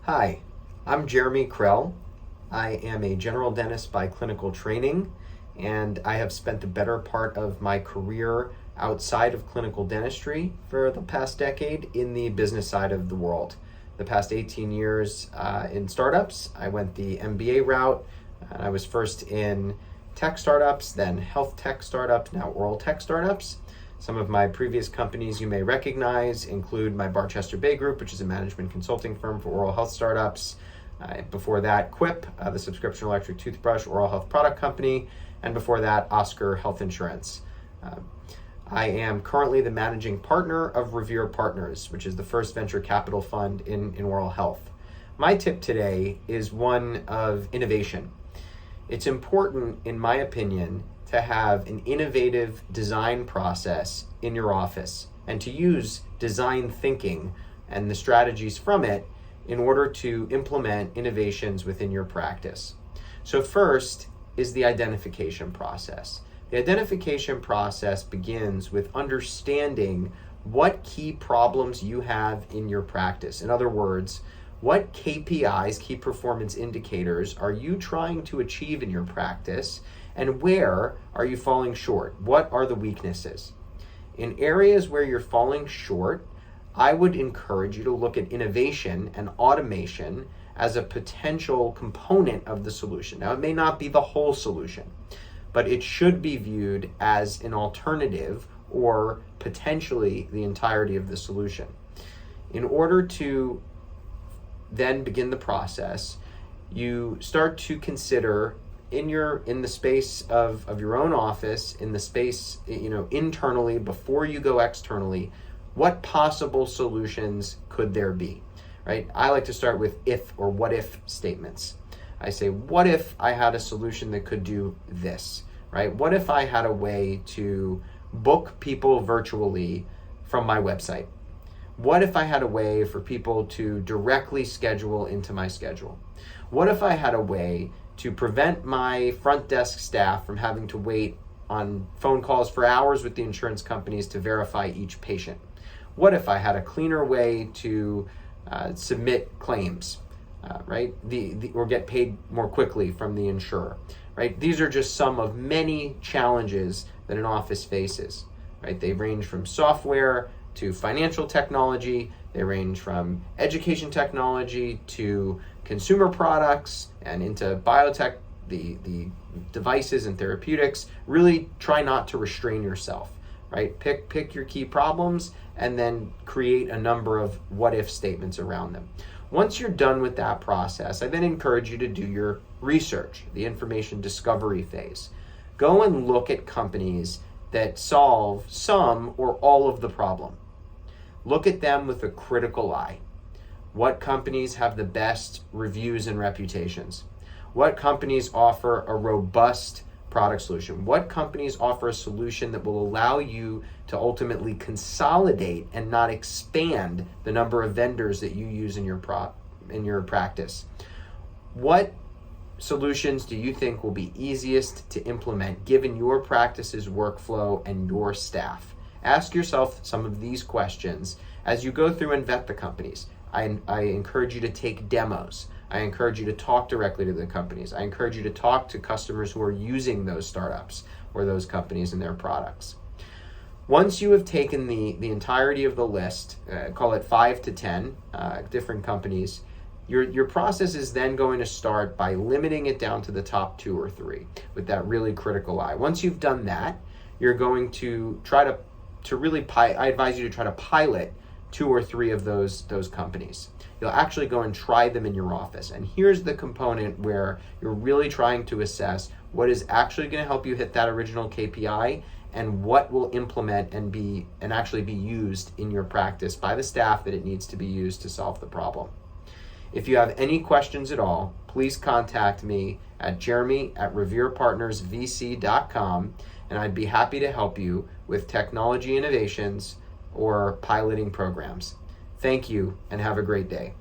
Hi, I'm Jeremy Krell. I am a general dentist by clinical training, and I have spent the better part of my career outside of clinical dentistry for the past decade in the business side of the world. The past 18 years in startups. I went the MBA route, and I was first in tech startups, then health tech startups, now oral tech startups. Some of my previous companies you may recognize include my Barchester Bay Group, which is a management consulting firm for oral health startups. Before that, Quip, the subscription electric toothbrush oral health product company. And before that, Oscar Health Insurance. I am currently the managing partner of Revere Partners, which is the first venture capital fund in oral health. My tip today is one of innovation. It's important, in my opinion, to have an innovative design process in your office and to use design thinking and the strategies from it in order to implement innovations within your practice. So first is the identification process. The identification process begins with understanding what key problems you have in your practice. In other words, what KPIs, key performance indicators, are you trying to achieve in your practice, and where are you falling short? What are the weaknesses? In areas where you're falling short, I would encourage you to look at innovation and automation as a potential component of the solution. Now, it may not be the whole solution, but it should be viewed as an alternative or potentially the entirety of the solution. In order to then begin the process, you start to consider in the space of your own office, in the space, internally, before you go externally, what possible solutions could there be, right? I like to start with if or what if statements. I say, what if I had a solution that could do this, right? What if I had a way to book people virtually from my website? What if I had a way for people to directly schedule into my schedule? What if I had a way to prevent my front desk staff from having to wait on phone calls for hours with the insurance companies to verify each patient? What if I had a cleaner way to submit claims, right? Or get paid more quickly from the insurer, right? These are just some of many challenges that an office faces, right? They range from software to financial technology. They range from education technology to consumer products and into biotech, the devices and therapeutics. Really try not to restrain yourself, right? Pick your key problems and then create a number of what if statements around them. Once you're done with that process, I then encourage you to do your research, the information discovery phase. Go and look at companies that solve some or all of the problem. Look at them with a critical eye. What companies have the best reviews and reputations? What companies offer a robust product solution? What companies offer a solution that will allow you to ultimately consolidate and not expand the number of vendors that you use in your practice? What solutions do you think will be easiest to implement given your practice's workflow and your staff? Ask yourself some of these questions as you go through and vet the companies. I encourage you to take demos. I encourage you to talk directly to the companies. I encourage you to talk to customers who are using those startups or those companies and their products. Once you have taken the entirety of the list, call it 5 to 10 different companies, your process is then going to start by limiting it down to the top 2 or 3 with that really critical eye. Once you've done that, you're going to try to really, I advise you to try to pilot 2 or 3 of those companies. You'll actually go and try them in your office. And here's the component where you're really trying to assess what is actually going to help you hit that original KPI and what will implement and actually be used in your practice by the staff that it needs to be used to solve the problem. If you have any questions at all, please contact me at jeremy@reverepartnersvc.com, and I'd be happy to help you with technology innovations or piloting programs. Thank you and have a great day.